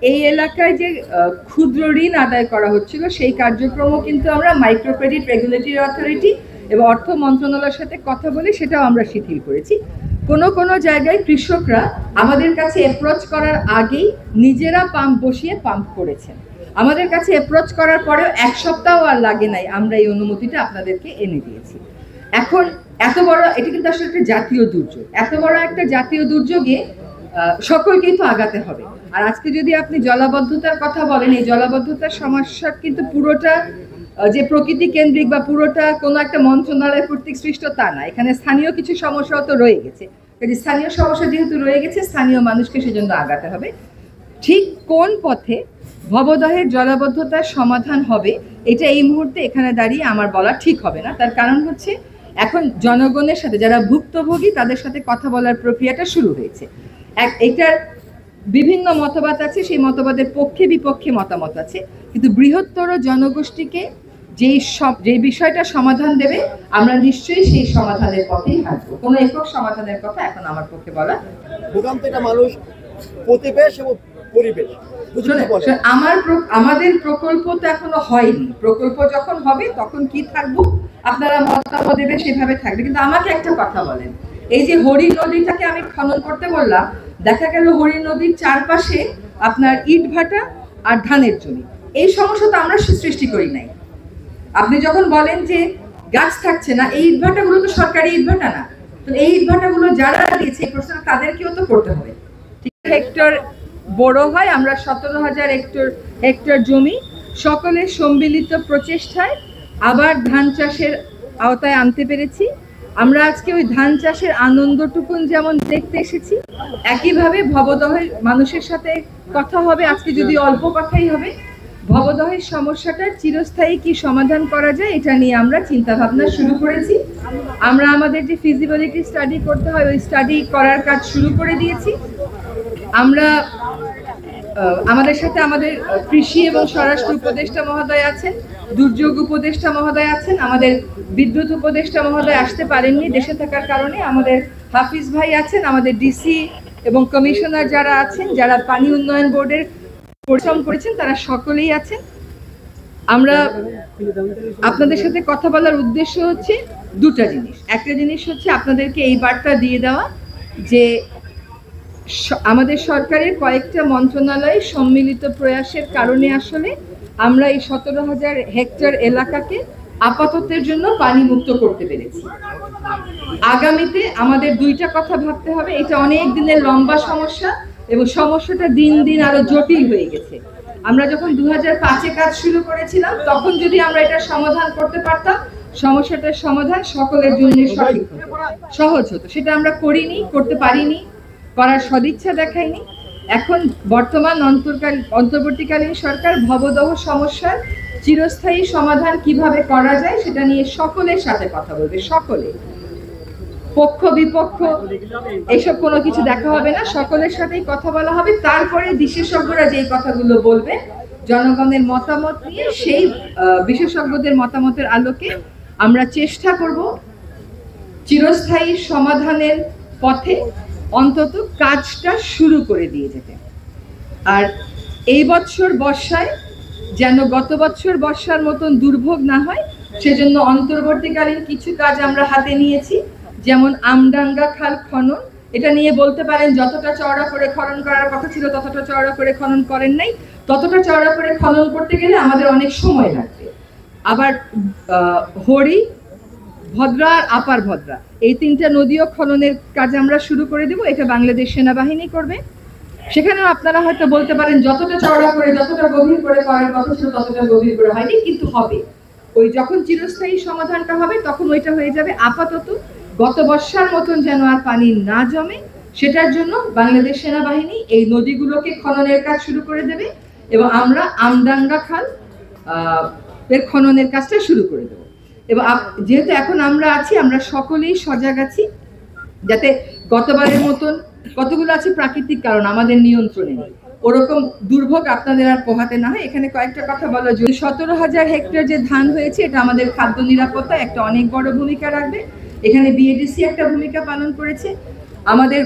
এই এলাকায় যে ক্ষুদ্র ঋণ আদায় করা হচ্ছিল সেই কার্যক্রমও কিন্তু আমরা মাইক্রো ক্রেডিট রেগুলেটরি অথরিটি এবং অর্থ মন্ত্রণালয়ের সাথে কথা বলে সেটাও আমরা শিথিল করেছি। কোনো জায়গায় কৃষকরা আমাদের কাছে অ্যাপ্রোচ করার আগেই নিজেরা পাম্প বসিয়ে পাম্প করেছেন। আমাদের কাছে অ্যাপ্রোচ করার পরেও এক সপ্তাহ আর লাগে নাই, আমরা এই অনুমতিটা আপনাদেরকে এনে দিয়েছি। এখন এত বড়, এটা কিন্তু আসলে একটা জাতীয় দুর্যোগ, এত বড় একটা জাতীয় দুর্যোগে সকলকেই তো আগাতে হবে। আর আজকে যদি আপনি জলাবদ্ধতার কথা বলেন, এই জলাবদ্ধতার সমস্যা কিন্তু পুরোটা যে প্রকৃতি কেন্দ্রিক বা পুরোটা কোনো একটা মন্ত্রণালয় কর্তৃক সৃষ্ট তা না, এখানে স্থানীয় কিছু সমস্যাও তো রয়ে গেছে। স্থানীয় সমস্যা যেহেতু রয়ে গেছে, স্থানীয় মানুষকে সেজন্য আগাতে হবে। ঠিক কোন পথে ভবদহের জলাবদ্ধতার সমাধান হবে এটা এই মুহূর্তে এখানে দাঁড়িয়ে আমার বলা ঠিক হবে না। তার কারণ হচ্ছে এখন জনগণের সাথে, যারা ভুক্তভোগী তাদের সাথে কথা বলার প্রক্রিয়াটা শুরু হয়েছে। এটার বিভিন্ন মতবাদ আছে, সেই মতবাদের পক্ষে বিপক্ষে মতামত আছে, কিন্তু বৃহত্তর জনগোষ্ঠীকে যে বিষয়টা সমাধান দেবে আমরা নিশ্চয়ই সেই সমাধানের পথেই হাঁটবো। কোনো একক সমাধানের কথা এখন আমার পক্ষে বলা। ভূমিকা মানুষ প্রতিবেশ এবং পরিবেশ, আমাদের প্রকল্প তো এখনো হয়নি। প্রকল্প যখন হবে তখন কি থাকবো আপনারা মতামত দেবেন, সেভাবে থাকবে। কিন্তু আমাকে একটা কথা বলেন, এই যে হরি নদীটাকে আমি খনন করতে বললাম, দেখা গেল হরি নদীর চারপাশে আপনার ইট ভাটা আর ধানের জমি। এই সমস্যা তো আমরা সৃষ্টি করি নাই। আপনি যখন বলেন যে গাছ থাকছে না, এই ইট ভাটাগুলো তো সরকারি ইট ভাটা না, তো এই ইট ভাটাগুলো যারা দিয়েছে এই প্রশ্ন তাদেরকেও তো করতে হবে। হেক্টর বড় হয়, আমরা 17,000 হেক্টর জমি সকলের সম্মিলিত প্রচেষ্টায় আবার ধান চাষের আওতায় আনতে পেরেছি। আমরা আজকে ওই ধান চাষের আনন্দটুকুন যেমন দেখতে এসেছি, একইভাবে ভবদহের মানুষের সাথে কথা হবে। আজকে যদি অল্প কথাই হবে, ভবদহের সমস্যাটার চিরস্থায়ী কি সমাধান করা যায় এটা নিয়ে আমরা চিন্তা ভাবনা শুরু করেছি। আমরা আমাদের যে ফিজিবিলিটি স্টাডি করতে হয় ওই স্টাডি করার কাজ শুরু করে দিয়েছি। আমরা আমাদের সাথে আমাদের কৃষি এবং স্বরাষ্ট্র উপদেষ্টা মহোদয় আছেন, দুর্যোগ উপদেষ্টা মহোদয় আছেন, আমাদের বিদ্যুৎ উপদেষ্টা মহোদয় আসতে পারেননি দেশে থাকার কারণে, আমাদের হাফিজ ভাই আছেন, আমাদের ডিসি এবং কমিশনার যারা আছেন, যারা পানি উন্নয়ন বোর্ডের পরিশ্রম করেছেন তারা সকলেই আছেন। আমরা আপনাদের সাথে কথা বলার উদ্দেশ্য হচ্ছে দুটা জিনিস। একটা জিনিস হচ্ছে আপনাদেরকে এই বার্তা দিয়ে দেওয়া যে আমাদের সরকারের কয়েকটা মন্ত্রণালয়ের সম্মিলিত প্রয়াসের কারণে আসলে আমরা এই 17,000 হেক্টর এলাকাকে আপাততের জন্য পানি মুক্ত করতে পেরেছি। আগামীতে আমাদের দুইটা কথা ভাবতে হবে। এটা অনেক দিনের লম্বা সমস্যা এবং সমস্যাটা দিন দিন আরো জটিল হয়ে গেছে। আমরা যখন 2005-এ কাজ শুরু করেছিলাম তখন যদি আমরা এটা সমাধান করতে পারতাম, সমস্যাটার সমাধান সকলের জন্য সহজ হতো। সেটা আমরা করিনি, করতে পারিনি, করার সদিচ্ছা দেখায়নি। এখন বর্তমান অন্তর্বর্তীকালীন সরকার ভবদহ সমস্যার চিরস্থায়ী সমাধান কিভাবে করা যায় সেটা নিয়ে সকলের সাথে কথা বলবে। সকলে, পক্ষ বিপক্ষ এসব কোনো কিছু দেখা হবে না, সকলের সাথেই কথা বলা হবে। তারপরে বিশেষজ্ঞরা যেই কথাগুলো বলবে জনগণের মতামত নিয়ে সেই বিশেষজ্ঞদের মতামতের আলোকে আমরা চেষ্টা করব চিরস্থায়ী সমাধানের পথে অন্তত কাজটা শুরু করে দিয়ে যেতে। আর এই বছর বর্ষায় যেন গত বছর বর্ষার মতন দুর্ভোগ না হয় সেজন্য অন্তর্বর্তীকালীন কিছু কাজ আমরা হাতে নিয়েছি। যেমন আমডাঙ্গা খাল খনন, এটা নিয়ে বলতে পারেন যতটা চওড়া করে খনন করার কথা ছিল ততটা চওড়া করে খনন করেন নাই। ততটা চওড়া করে খনন করতে গেলে আমাদের অনেক সময় লাগবে। আবার হরি, ভদ্রা আর আপার ভদ্রা, এই তিনটা নদীও খননের কাজ আমরা শুরু করে দেব। এটা বাংলাদেশ সেনাবাহিনী করবে। সেখানে আপনারা হয়তো বলতে পারেন যতটা চওড়া করে যতটা গভীর করে করার কথা ছিল ততটা গভীর করে হয়নি, কিন্তু হবে। ওই যখন চিরস্থায়ী সমাধানটা হবে তখন ওইটা হয়ে যাবে। আপাতত গত বর্ষার মতন যেন আর পানি না জমে সেটার জন্য বাংলাদেশ সেনাবাহিনী এই নদীগুলোকে খননের কাজ শুরু করে দেবে এবং আমরা আমডাঙ্গা খাল এর খননের কাজটা শুরু করে দেবো। এবং যেহেতু এখন আমরা আছি, আমরা সকলেই সজাগ আছি যাতে গতবারের মতন কতগুলো আছে প্রাকৃতিক কারণ আমাদের নিয়ন্ত্রণে নেই, ওরকম দুর্ভোগ আপনাদের আর পোহাতে না হয়। এখানে কয়েকটা কথা বলা যায়। 17,000 হেক্টর যে ধান হয়েছে এটা আমাদের খাদ্য নিরাপত্তা একটা অনেক বড় ভূমিকা রাখবে। এখানে বিএডিসি একটা ভূমিকা পালন করেছে। আমাদের